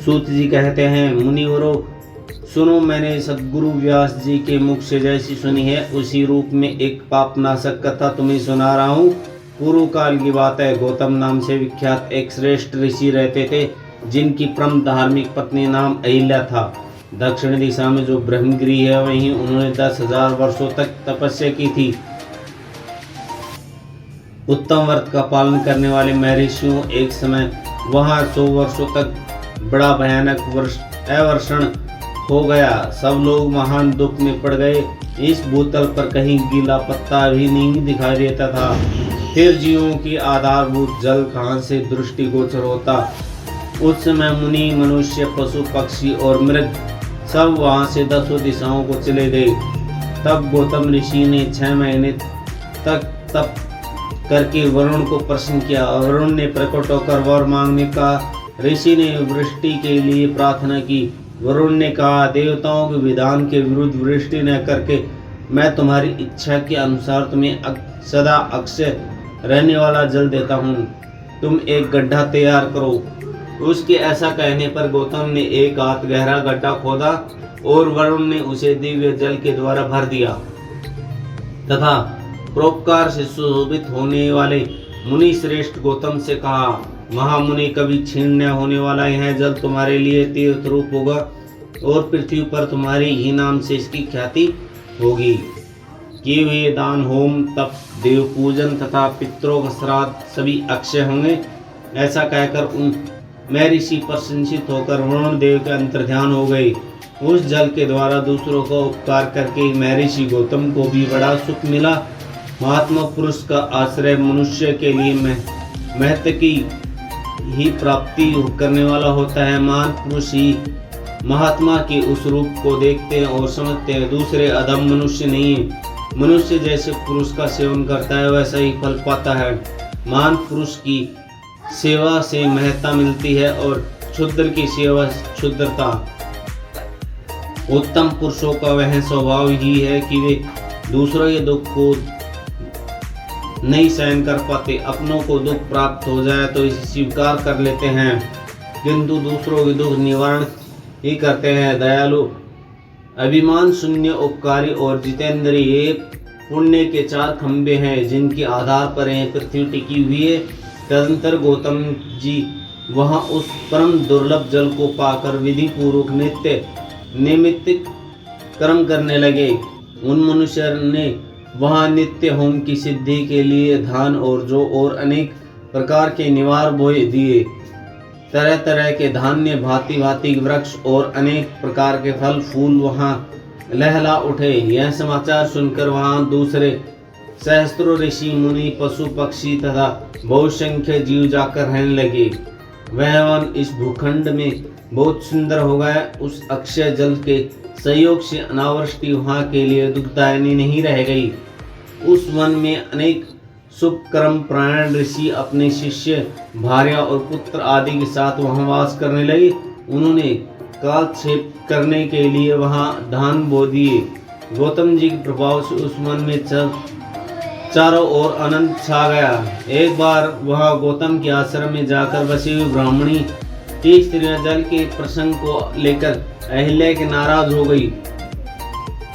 सूत जी कहते हैं, मुनिवरों सुनो, मैंने सद्गुरु व्यास जी के मुख से जैसी सुनी है उसी रूप में एक पापनाशक कथा तुम्हें सुना रहा हूँ। पूर्व काल की बात है। गौतम नाम से विख्यात एक श्रेष्ठ ऋषि रहते थे, जिनकी परम धार्मिक पत्नी नाम अहिल्या था। दक्षिण दिशा में जो ब्रह्मगिरी है वहीं उन्होंने 10,000 वर्षों तक तपस्या की थी। उत्तम व्रत का पालन करने वाले महर्षियों एक समय वहां 100 वर्षों तक बड़ा भयानक अवर्षण हो गया। सब लोग महान दुख में पड़ गए। इस भूतल पर कहीं गीला पत्ता भी नहीं दिखाई देता था। फिर जीवों की आधारभूत जल कहाँ से दृष्टिगोचर होता। उस समय मुनि, मनुष्य, पशु, पक्षी और मृग सब वहां से 10 दिशाओं को चले गए। तब गौतम ऋषि ने 6 महीने तक तप करके वरुण को प्रसन्न किया। वरुण ने प्रकट होकर वर मांगने का। ऋषि ने वृष्टि के लिए प्रार्थना की। वरुण ने कहा, देवताओं के विधान के विरुद्ध वृष्टि न करके मैं तुम्हारी इच्छा के अनुसार तुम्हें सदा अक्षय रहने वाला जल देता हूँ। तुम एक गड्ढा तैयार करो। उसके ऐसा कहने पर गौतम ने 1 हाथ गहरा गड्ढा खोदा और वरुण ने उसे दिव्य जल के द्वारा भर दिया तथा परोपकार से सुशोभित होने वाले मुनि श्रेष्ठ गौतम से कहा, महामुनि, कभी क्षीण न होने वाला यह जल तुम्हारे लिए तीर्थ रूप होगा और पृथ्वी पर तुम्हारे ही नाम से इसकी ख्याति होगी। किए हुए दान, होम, तप, देव पूजन तथा पितरों का श्राद्ध सभी अक्षय होंगे। ऐसा कहकर उन महर्षि प्रशंसित होकर वरुण देव के अंतर्ध्यान हो गए। उस जल के द्वारा दूसरों का उपकार करके महर्षि गौतम को भी बड़ा सुख मिला। महात्मा पुरुष का आश्रय मनुष्य के लिए महत्व की ही प्राप्ति करने वाला होता है। महान पुरुष ही महात्मा के उस रूप को देखते हैं और समझते हैं। दूसरे अधम मनुष्य नहीं है। मनुष्य जैसे पुरुष का सेवन करता है वैसा ही फल पाता है। महान पुरुष की सेवा से महत्ता मिलती है और क्षुद्र की सेवा क्षुद्रता। उत्तम पुरुषों का वह स्वभाव ही है कि वे दूसरों के दुख को नहीं सहन कर पाते। अपनों को दुख प्राप्त हो जाए तो इसे स्वीकार कर लेते हैं, किंतु दूसरों के दुख निवारण ही करते हैं। दयालु, अभिमान शून्य, उपकारी और जितेंद्रिय ये पुण्य के 4 खंभे हैं जिनके आधार पर यह पृथ्वी टिकी हुई है। तदंतर गौतम जी वहां उस परम दुर्लभ जल को पाकर विधि पूर्वक निमित्त कर्म करने लगे। उन मनुष्य ने वहां नित्य होम की सिद्धि के लिए धान और जौ और अनेक प्रकार के निवार बोए दिए। तरह तरह के धान्य, भांति भांति के वृक्ष और अनेक प्रकार के फल फूल वहां लहला उठे। यह समाचार सुनकर वहां दूसरे सहस्त्रों ऋषि, मुनि, पशु, पक्षी तथा बहुसंख्य जीव जाकर रहने लगे। वह वन इस भूखंड में बहुत सुंदर हो गया। उस अक्षय जल के संयोग से अनावृष्टि वहां के लिए दुखदायिनी नहीं रह गई। उस वन में अनेक शुभ कर्म प्राण ऋषि अपने शिष्य, भार्या और पुत्र आदि के साथ वहां वास करने लगे। उन्होंने कालक्षेप करने के लिए वहां धान बो दिए। गौतम जी के प्रभाव से उस वन में चारों ओर आनंद छा गया। एक बार वहां गौतम के आश्रम में जाकर बसी हुई ब्राह्मणी की स्त्रियां जल के प्रसंग को लेकर अहिल्या के नाराज हो गई।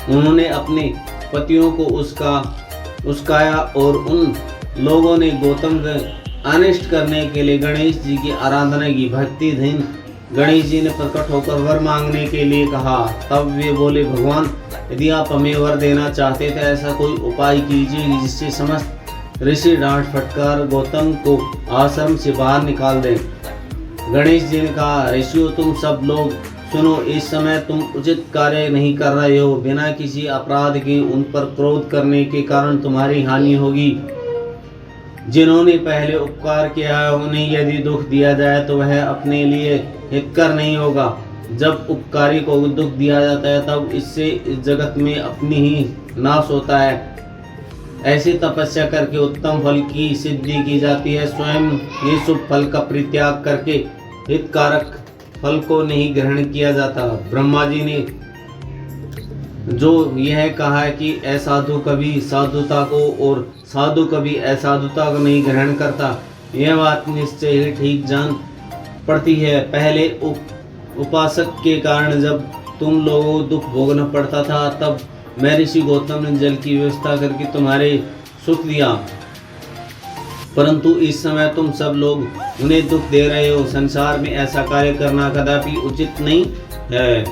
उन्होंने अपने पतियों को उस्काया और उन लोगों ने गौतम को अनिष्ट करने के लिए गणेश जी की आराधना की। भक्तिधीन गणेश जी ने प्रकट होकर वर मांगने के लिए कहा। तब वे बोले, भगवान, यदि आप हमें वर देना चाहते थे ऐसा कोई उपाय कीजिए जिससे समस्त ऋषि डांट फटकार गौतम को आश्रम से बाहर निकाल दें। गणेश जी ने कहा, ऋषियों, तुम सब लोग सुनो, इस समय तुम उचित कार्य नहीं कर रहे हो। बिना किसी अपराध के उन पर क्रोध करने के कारण तुम्हारी हानि होगी। जिन्होंने पहले उपकार किया है उन्हें यदि दुख दिया जाए तो वह अपने लिए हितकर नहीं होगा। जब उपकारी को दुख दिया जाता है तब इससे इस जगत में अपनी ही नाश होता है। ऐसी तपस्या करके उत्तम फल की सिद्धि की जाती है। स्वयं ये शुभ फल का परित्याग करके हितकारक फल को नहीं ग्रहण किया जाता। ब्रह्मा जी ने जो यह कहा है कि असाधु कभी साधुता को और साधु कभी असाधुता को नहीं ग्रहण करता, यह बात निश्चय ही ठीक जान पड़ती है। पहले उपासक के कारण जब तुम लोगों को दुख भोगना पड़ता था, तब मैं ऋषि गौतम ने जल की व्यवस्था करके तुम्हारे सुख दिया, परंतु इस समय तुम सब लोग उन्हें दुख दे रहे हो। संसार में ऐसा कार्य करना कदापि उचित नहीं है।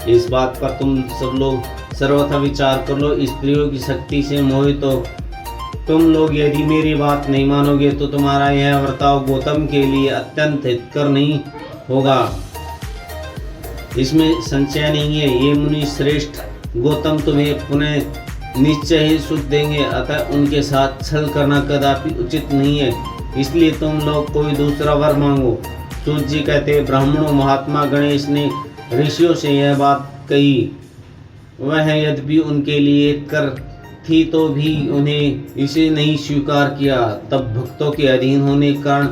इस बात पर तुम सब लोग सर्वथा विचार कर लो। स्त्रियों की शक्ति से मोहित हो तुम लोग यदि मेरी बात नहीं मानोगे तो तुम्हारा यह वर्ताव गौतम के लिए अत्यंत हितकर नहीं होगा, इसमें संशय नहीं है। ये मुनि श्रेष्ठ गौतम तुम्हें पुनः निश्चय ही सुख देंगे, अतः उनके साथ छल करना कदापि उचित नहीं है। इसलिए तुम लोग कोई दूसरा वर मांगो। सूत जी कहते, ब्राह्मणों महात्मा गणेश ने ऋषियों से यह बात कही। वह यद्यपि उनके लिए कर थी तो भी उन्हें इसे नहीं स्वीकार किया। तब भक्तों के अधीन होने के कारण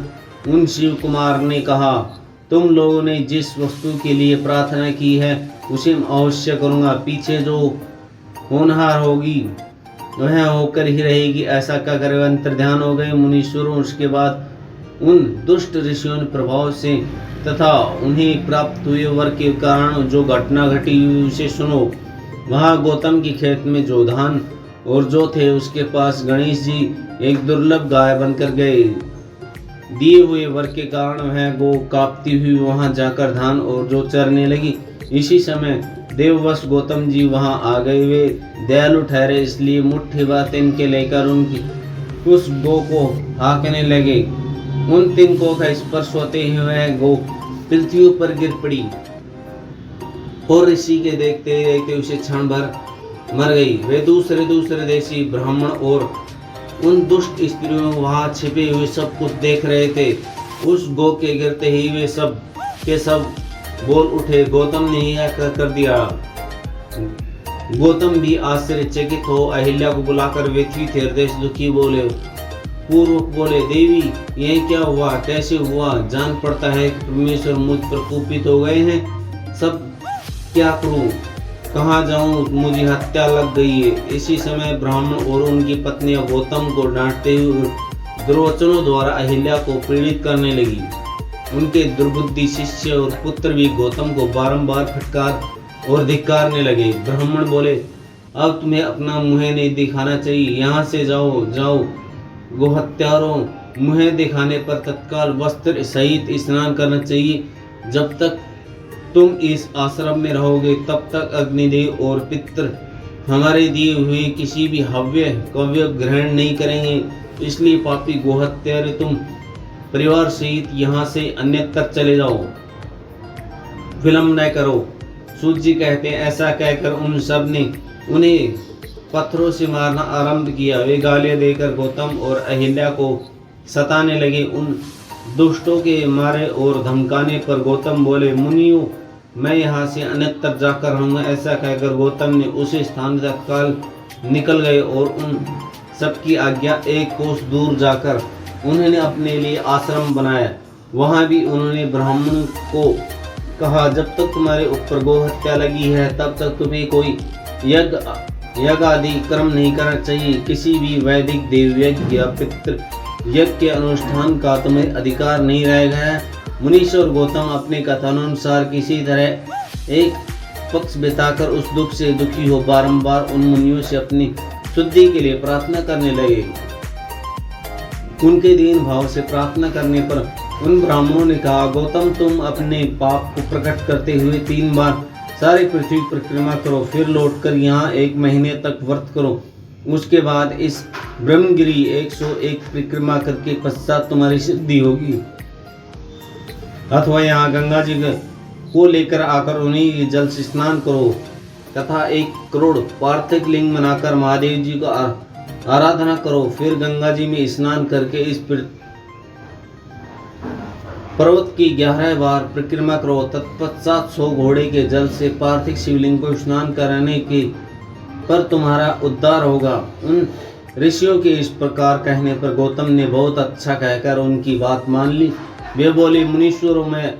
उन शिव कुमार ने कहा, तुम लोगों ने जिस वस्तु के लिए प्रार्थना की है उसे मैं अवश्य करूँगा। पीछे जो होनहार होगी वह होकर ही रहेगी। ऐसा कहकर वे अंतर्ध्यान हो गए। मुनीश्वरों उसके बाद उन दुष्ट ऋषियों ने प्रभाव से तथा उन्हें प्राप्त हुए वर के कारण जो घटना घटी उसे सुनो। वहाँ गौतम के खेत में जो धान और जो थे उसके पास गणेश जी एक दुर्लभ गाय बनकर गए। दिए हुए वर के कारण वह गो कांपती हुई वहां जाकर धान और जो चरने लगी। इसी समय देववश गौतम जी वहां आ गए। वे दयालु ठहरे, इसलिए मुट्ठी भर तिनके लेकर उनकी उस गो को हाँकने लगे। उन तिनकों का स्पर्श होते ही वह गो पृथ्वी पर गिर पड़ी और ऋषि के देखते देखते उसे क्षण भर मर गई। वे दूसरे देशी ब्राह्मण और उन दुष्ट स्त्रियों वहां छिपे हुए सब कुछ देख रहे थे। उस गो के गिरते ही वे सब के सब बोल उठे, गौतम ने यह कर दिया। गौतम भी आश्चर्यचकित हो अहिल्या को बुलाकर व्यथित हृदय से दुखी बोले, देवी यह क्या हुआ, कैसे हुआ? जान पड़ता है कि परमेश्वर मुझ पर कुपित हो गए हैं। सब क्या करूं, कहाँ जाऊं, मुझे हत्या लग गई है। इसी समय ब्राह्मण और उनकी पत्नियां गौतम को डांटते हुए दुर्वचनों द्वारा अहिल्या को पीड़ित करने लगी। उनके दुर्बुद्धि शिष्य और पुत्र भी गौतम को बारंबार फटकार और धिक्कारने लगे। ब्राह्मण बोले, अब तुम्हें अपना मुँह नहीं दिखाना चाहिए, यहाँ से जाओ जाओ। गोहत्यारों, मुँह दिखाने पर तत्काल वस्त्र सहित स्नान करना चाहिए। जब तक तुम इस आश्रम में रहोगे तब तक अग्निदेव और पितृ हमारे दिए हुए किसी भी हव्य कव्य ग्रहण नहीं करेंगे। इसलिए पापी गोहत्यारे, तुम परिवार सहित यहाँ से अन्यत्र चले जाओ, विलंब न करो। सूत जी कहते हैं, ऐसा कहकर उन सब ने उन्हें पत्थरों से मारना आरंभ किया। वे गालियां देकर गौतम और अहिल्या को सताने लगे। उन दुष्टों के मारे और धमकाने पर गौतम बोले, मुनियों, मैं यहाँ से अन्यत्र जाकर रहूँगा। ऐसा कहकर गौतम ने उसी स्थान तत्काल निकल गए और उन सबकी आज्ञा एक कोस दूर जाकर उन्होंने अपने लिए आश्रम बनाया। वहाँ भी उन्होंने ब्राह्मण को कहा, जब तक तुम्हारे ऊपर गोहत्या लगी है तब तक तुम्हें कोई यज्ञ आदि कर्म नहीं करना चाहिए। किसी भी वैदिक देव यज्ञ या पितृ यज्ञ के अनुष्ठान का तुम्हें अधिकार नहीं रह गया। मुनीश्वर गौतम अपने कथनानुसार किसी तरह एक पक्ष बिताकर उस दुख से दुखी हो बारंबार उन मुनियों से अपनी शुद्धि के लिए प्रार्थना करने लगे। उनके दीन भाव से प्रार्थना करने पर उन ब्राह्मणों ने कहा, गौतम, तुम अपने पाप को प्रकट करते हुए 3 बार सारी पृथ्वी परिक्रमा करो, फिर लौटकर यहाँ 1 महीने तक व्रत करो। उसके बाद इस ब्रह्मगिरी 101 परिक्रमा करके पश्चात तुम्हारी सिद्धि होगी। अथवा यहाँ गंगा जी को लेकर आकर उन्हीं जल से स्नान करो तथा 1 करोड़ पार्थिव लिंग बनाकर महादेव जी का आराधना करो। फिर गंगा जी में स्नान करके इस पर्वत की 11 बार परिक्रमा करो। तत्पश्चात 100 घोड़े के जल से पार्थिव शिवलिंग को स्नान कराने के पर तुम्हारा उद्धार होगा। उन ऋषियों के इस प्रकार कहने पर गौतम ने बहुत अच्छा कहकर उनकी बात मान ली। वे बोले, मुनीश्वरों, मैं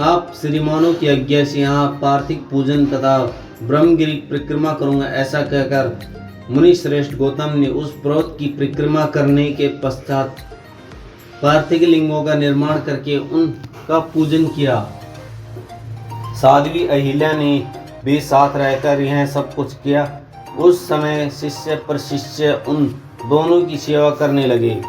आप श्रीमानों की आज्ञा से यहाँ पार्थिव पूजन तथा ब्रह्मगिरी परिक्रमा करूँगा। ऐसा कहकर मुनि श्रेष्ठ गौतम ने उस पर्वत की परिक्रमा करने के पश्चात पार्थिव लिंगों का निर्माण करके उनका पूजन किया। साध्वी अहिल्या ने भी साथ रहकर यह सब कुछ किया। उस समय शिष्य पर शिष्य उन दोनों की सेवा करने लगे।